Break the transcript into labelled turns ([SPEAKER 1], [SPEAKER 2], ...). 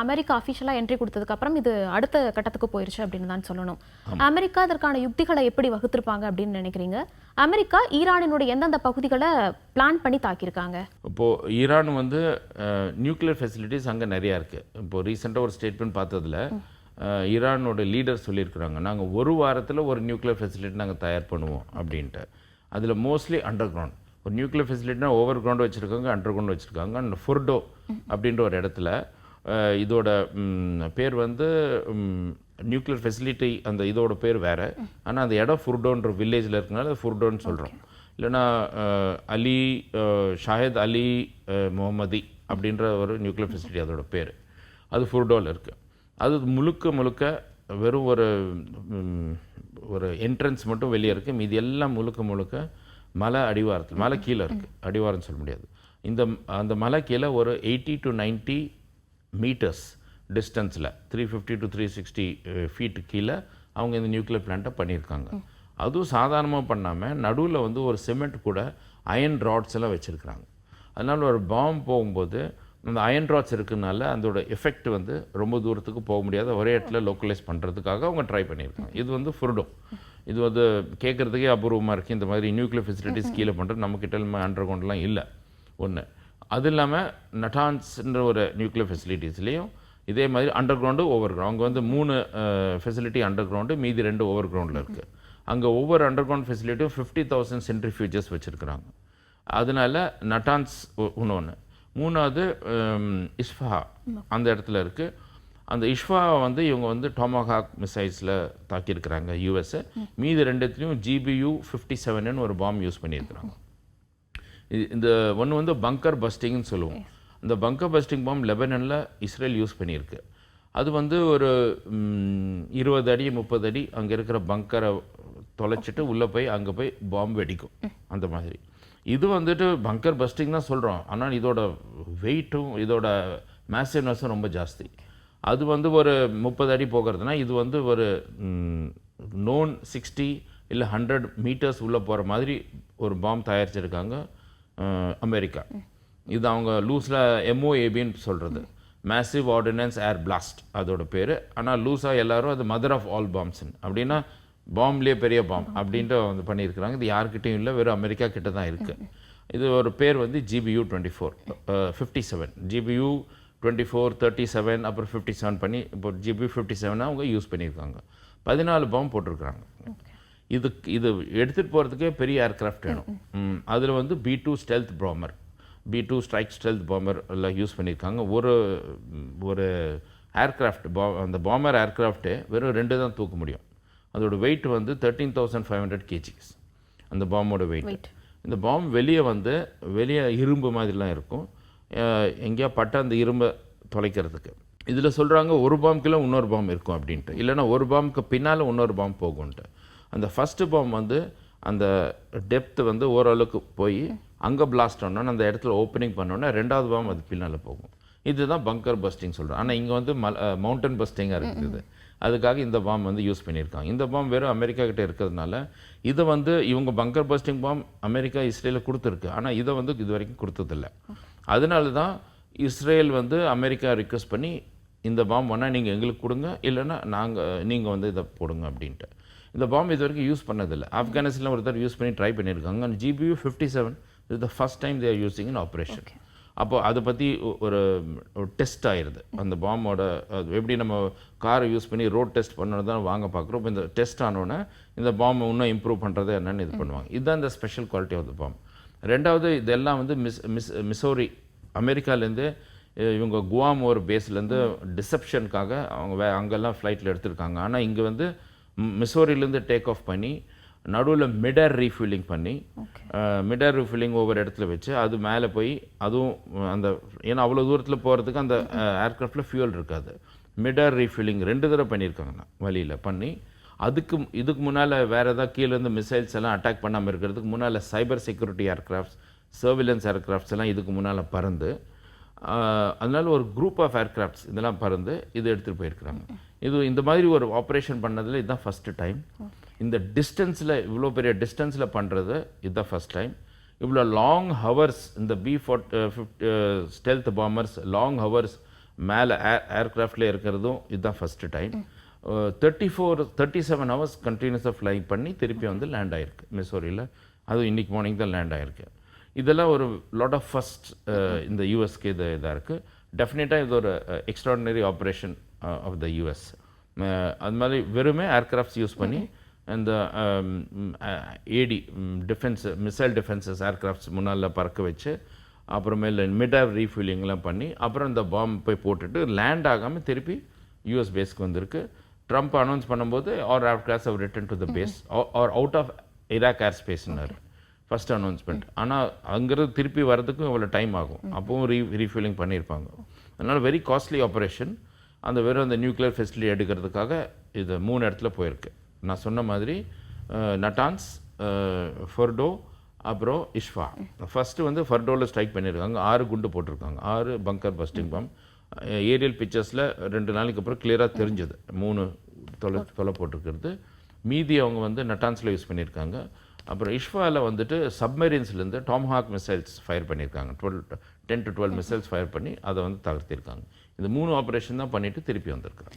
[SPEAKER 1] America அஃபிஷியலாக entry கொடுத்ததுக்கப்புறம் இது அடுத்த கட்டத்துக்கு போயிருச்சு அப்படின்னு தான் சொல்லணும். அமெரிக்கா அதற்கான யுக்திகளை எப்படி வகுத்திருப்பாங்க அப்படின்னு நினைக்கிறீங்க? அமெரிக்கா ஈரானினுடைய எந்தெந்த பகுதிகளை பிளான் பண்ணி தாக்கியிருக்காங்க?
[SPEAKER 2] இப்போது ஈரான் வந்து நியூக்ளியர் ஃபெசிலிட்டிஸ் அங்கே நிறையா இருக்குது. இப்போது ரீசெண்டாக ஒரு ஸ்டேட்மெண்ட் பார்த்ததில் ஈரானோட லீடர் சொல்லியிருக்கிறாங்க, நாங்கள் ஒரு வாரத்தில் ஒரு நியூக்ளியர் ஃபெசிலிட்டி நாங்கள் தயார் பண்ணுவோம் அப்படின்ட்டு. அதில் மோஸ்ட்லி அண்டர் கிரவுண்ட். ஒரு நியூக்ளியர் ஃபெசிலிட்டினா ஓவர் கிரவுண்டு வச்சுருக்காங்க, அண்டர் கிரவுண்ட் வச்சுருக்காங்க. அந்த ஃபுர்டோ அப்படின்ற ஒரு இடத்துல இதோட பேர் வந்து நியூக்ளியர் ஃபெசிலிட்டி, அந்த இதோட பேர் வேறு. ஆனால் அந்த இடம் ஃபுர்டோன்ற வில்லேஜில் இருக்கனால அது ஃபுர்டோன்னு சொல்கிறோம். இல்லைனா அலி ஷாஹித் அலி முகமதி அப்படின்ற ஒரு நியூக்ளியர் ஃபெசிலிட்டி அதோட பேர். அது ஃபுர்டோவில் இருக்குது. அது முழுக்க வெறும் ஒரு என்ட்ரன்ஸ் மட்டும் வெளியே இருக்குது. மீதி எல்லாம் முழுக்க மலை அடிவாரத்தில், மலை கீழே இருக்குது, அடிவாரம்னு சொல்ல முடியாது. அந்த மலை கீழே ஒரு 80 to 90 மீட்டர்ஸ் டிஸ்டன்ஸில் 350 to 360 ஃபீட்டு கீழே அவங்க இந்த நியூக்ளியர் பிளான்ட்டை பண்ணியிருக்காங்க. அதுவும் சாதாரணமாக பண்ணாமல் நடுவில் வந்து ஒரு சிமெண்ட் கூட அயன் ராட்ஸ் எல்லாம் வச்சுருக்குறாங்க. அதனால் ஒரு பாம்பு போகும்போது அந்த அயன் ராட்ஸ் இருக்குனால அதோட எஃபெக்ட் வந்து ரொம்ப தூரத்துக்கு போக முடியாத ஒரே இடத்துல லோக்கலைஸ் பண்ணுறதுக்காக அவங்க ட்ரை பண்ணியிருக்காங்க. இது வந்து ஃபுர்டோ. இது வந்து கேட்குறதுக்கே அபூர்வமாக இருக்குது. இந்த மாதிரி நியூக்ளியர் ஃபெசிலிட்டிஸ் கீழே பண்ணுறது நம்மக்கிட்ட அண்டர் கிரவுண்ட்லாம் இல்லை ஒன்று. அது இல்லாமல் நட்டான்ஸ்ன்ற ஒரு நியூக்ளியர் ஃபெசிலிட்டிஸ்லேயும் இதே மாதிரி அண்டர் கிரவுண்டு ஓவர் கிரவுண்ட். அங்கே வந்து 3 ஃபெசிலிட்டி அண்டர் கிரவுண்டு, மீதி 2 ஓவர் கிரவுண்டில் இருக்குது. அங்கே ஒவ்வொரு அண்டர் கிரவுண்ட் ஃபெசிலிட்டியும் 50,000 சென்ட்ரிஃபியூஜஸ் வச்சுருக்குறாங்க. அதனால் நட்டான்ஸ் ஒன்று. மூணாவது இஸ்ஃபஹா அந்த இடத்துல இருக்குது. அந்த இஸ்ஃபஹா வந்து இவங்க வந்து டொமாஹாக் மிசைல்ஸில் தாக்கியிருக்கிறாங்க யூஎஸ்ஸை. மீதி 2த்துலேயும் GBU 57ன்னு ஒரு பாம் யூஸ் பண்ணியிருக்கிறாங்க. இந்த ஒன்று வந்து பங்கர் பஸ்டிங்னு சொல்லுவோம். இந்த பங்கர் பஸ்டிங் பாம் லெபனனில் இஸ்ரேல் யூஸ் பண்ணியிருக்கு. அது வந்து ஒரு 20 அடி 30 அடி அங்கே இருக்கிற பங்கரை தொலைச்சிட்டு உள்ளே போய் அங்கே போய் பாம்பு வெடிக்கும். அந்த மாதிரி இது வந்துட்டு பங்கர் பஸ்டிங் தான் சொல்கிறோம். ஆனால் இதோட வெயிட்டும் இதோட மேசிவ்னஸும் ரொம்ப ஜாஸ்தி. அது வந்து ஒரு 30 அடி போகிறதுனா இது வந்து ஒரு நோன் 60 இல்லை 100 மீட்டர்ஸ் உள்ளே போகிற மாதிரி ஒரு பாம் தயாரிச்சிருக்காங்க அமெரிக்கா. இது அவங்க லூஸில் MOABன்னு சொல்கிறது, மேசிவ் ஆர்டினன்ஸ் ஏர் பிளாஸ்ட் அதோட பேர். ஆனால் லூஸாக எல்லோரும் அது மதர் ஆஃப் ஆல் பாம்ஸ்ன்னு, அப்படின்னா பாம்லேயே பெரிய பாம் அப்படின்ட்டு வந்து பண்ணியிருக்கிறாங்க. இது யார்கிட்டையும் இல்லை, வெறும் அமெரிக்கா கிட்ட தான் இருக்குது. இது ஒரு பேர் வந்து GBU 57 GBU 24 37 அப்புறம் 57 பண்ணி இப்போ GBU 57 அவங்க யூஸ் பண்ணியிருக்காங்க. 14 பாம் போட்டிருக்கிறாங்க. இது எடுத்துகிட்டு போகிறதுக்கே பெரிய ஏர்க்ராஃப்ட் வேணும். அதில் வந்து B2 stealth bomber, B2 strike stealth bomber எல்லாம் யூஸ் பண்ணியிருக்காங்க. ஒரு ஏர்க்ராஃப்ட் அந்த பாம்பர் ஏர்க்ராஃப்ட்டு வெறும் 2 தான் தூக்க முடியும். அதோட வெயிட் வந்து 13,500 kgs அந்த பாம்போட வெயிட். இந்த பாம்பு வெளியே இரும்பு மாதிரிலாம் இருக்கும். எங்கேயா பட்ட அந்த இரும்பை தொலைக்கிறதுக்கு இதில் சொல்கிறாங்க ஒரு பாம்புக்குள்ள இன்னொரு பாம்பு இருக்கும் அப்படின்ட்டு, இல்லைனா ஒரு பாம்புக்கு பின்னால் இன்னொரு பாம்பு போகும்ன்ட்டு. அந்த ஃபஸ்ட்டு பாம்பு வந்து அந்த டெப்த்து வந்து ஓரளவுக்கு போய் அங்கே பிளாஸ்ட் ஆனோன்னா அந்த இடத்துல ஓப்பனிங் பண்ணோன்னா 2வது பாம்பு அது பின்னால் போகும். இதுதான் பங்கர் பஸ்டிங் சொல்கிறோம். ஆனால் இங்கே வந்து மவுண்டன் பஸ்டிங்காக இருக்குது. அதுக்காக இந்த பாம் வந்து யூஸ் பண்ணியிருக்காங்க. இந்த பாம் வெறும் அமெரிக்கா கிட்டே இருக்கிறதுனால இதை வந்து இவங்க பங்கர் பஸ்டிங் பாம் அமெரிக்கா இஸ்ரேலில் கொடுத்துருக்கு. ஆனால் இதை வந்து இது வரைக்கும் கொடுத்ததில்லை. அதனால தான் இஸ்ரேல் வந்து அமெரிக்கா ரிக்வெஸ்ட் பண்ணி இந்த பாம் வேணால் நீங்கள் எங்களுக்கு கொடுங்க, இல்லைன்னா நீங்கள் வந்து இதை போடுங்க அப்படின்ட்டு. இந்த பாம் இது வரைக்கும் யூஸ் பண்ணதில்லை. ஆப்கானிஸ்தான் ஒருத்தர் யூஸ் பண்ணி ட்ரை பண்ணியிருக்காங்க. And GBU 57 is the first time they are using in operation. அப்போ அதை பற்றி ஒரு டெஸ்ட் ஆயிடுது. அந்த பாம்போட எப்படி நம்ம காரை யூஸ் பண்ணி ரோட் டெஸ்ட் பண்ணணும் தான் வாங்க பார்க்குறோம். இப்போ இந்த டெஸ்ட் ஆனோன்னே இந்த பாம்பை இன்னும் இம்ப்ரூவ் பண்ணுறது என்னென்னு இது பண்ணுவாங்க. இதுதான் இந்த special quality of the bomb. 2வது இதெல்லாம் வந்து மிசோரி அமெரிக்காலேருந்து இவங்க குவாம் ஒரு பேஸ்லேருந்து டிசப்ஷனுக்காக அவங்க அங்கெல்லாம் ஃப்ளைட்டில் எடுத்திருக்காங்க. ஆனால் இங்கே வந்து மிசோரிலேருந்து டேக் ஆஃப் பண்ணி நடுவில் மிடர் ரீஃபில்லிங் பண்ணி மிடர் ரீஃபில்லிங் ஒவ்வொரு இடத்துல வச்சு அது மேலே போய் அதுவும் அந்த ஏன்னா அவ்வளோ தூரத்தில் போகிறதுக்கு அந்த ஏர்க்ராஃப்டில் ஃபியூல் இருக்காது. மிடர் ரீஃபில்லிங் 2 தடவை பண்ணியிருக்காங்கண்ணா வழியில் பண்ணி. இதுக்கு முன்னால் வேறு ஏதாவது கீழேருந்து மிசைல்ஸ் எல்லாம் அட்டாக் பண்ணாமல் இருக்கிறதுக்கு முன்னால் cyber security aircrafts, surveillance aircrafts எல்லாம் இதுக்கு முன்னால் பறந்து அதனால ஒரு குரூப் ஆஃப் ஏர்க்ராஃப்ட்ஸ் இதெல்லாம் பறந்து இது எடுத்துகிட்டு போயிருக்கிறாங்க. இந்த மாதிரி ஒரு ஆப்ரேஷன் பண்ணதில் இதுதான் ஃபஸ்ட்டு டைம். இந்த டிஸ்டன்ஸில் இவ்வளோ பெரிய டிஸ்டன்ஸில் பண்ணுறது இதுதான் ஃபஸ்ட் டைம். இவ்வளோ லாங் ஹவர்ஸ் இந்த B-50 stealth bombers long hours மேலே ஏர்க்ராஃப்டில் இருக்கிறதும் இதுதான் ஃபஸ்ட்டு டைம். 37 ஹவர்ஸ் கண்டினியூஸாக ஃப்ளை பண்ணி திருப்பி வந்து லேண்ட் ஆகிருக்கு மிசோரியில். அதுவும் இன்றைக்கி மார்னிங் தான் லேண்ட் ஆகிருக்கு. இதெல்லாம் ஒரு லாட் ஆஃப் ஃபஸ்ட் இந்த யூஎஸ்க்கு இதாக இருக்குது. டெஃபினட்டாக இது ஒரு extraordinary operation of the US. அது மாதிரி வெறுமே ஏர்க்ராஃப்ட்ஸ் யூஸ் பண்ணி இந்த AD defence missile defences aircrafts முன்னால் பறக்க வச்சு அப்புறமேல மிட் ஏர் ரீஃபில்லிங்லாம் பண்ணி அப்புறம் இந்த பாம்பு போய் போட்டுட்டு லேண்ட் ஆகாமல் திருப்பி யூஎஸ் பேஸ்க்கு வந்திருக்கு. ட்ரம்ப் அனௌன்ஸ் பண்ணும்போது our aircrafts have return to the base are out of Iraq air ஸ்பேஸ்னாரு ஃபர்ஸ்ட் அனௌன்ஸ்மெண்ட். ஆனால் அங்கிருந்து திருப்பி வர்றதுக்கும் இவ்வளோ டைம் ஆகும். அப்பவும் ரீஃபில்லிங் பண்ணியிருப்பாங்க. அதனால் வெரி காஸ்ட்லி ஆப்ரேஷன். அந்த வெறும் அந்த நியூக்ளியர் ஃபெசிலிட்டி எடுக்கிறதுக்காக இது 3 இடத்துல போயிருக்கு. நான் சொன்ன மாதிரி நட்டான்ஸ், ஃபர்டோ, அப்புறம் இஷ்ஃபா. ஃபஸ்ட்டு வந்து ஃபர்டோவில் ஸ்ட்ரைக் பண்ணியிருக்காங்க. 6 குண்டு போட்டிருக்காங்க, 6 பங்கர் பஸ்டிங் பம்ப். ஏரியல் பிக்சர்ஸில் 2 நாளைக்கு அப்புறம் கிளியராக தெரிஞ்சது 3 தொலை போட்டிருக்கிறது. மீதி அவங்க வந்து நட்டான்ஸில் யூஸ் பண்ணியிருக்காங்க. அப்புறம் இஷ்ஃபாவில் வந்துட்டு சப்மெரின்ஸ்லேருந்து டாம்ஹாக் மிசைல்ஸ் ஃபயர் பண்ணியிருக்காங்க. 10 to 12 மிசைல்ஸ் ஃபயர் பண்ணி அதை வந்து தகர்த்திருக்காங்க. இந்த 3 ஆப்ரேஷன் தான் பண்ணிவிட்டு திருப்பி வந்திருக்காங்க.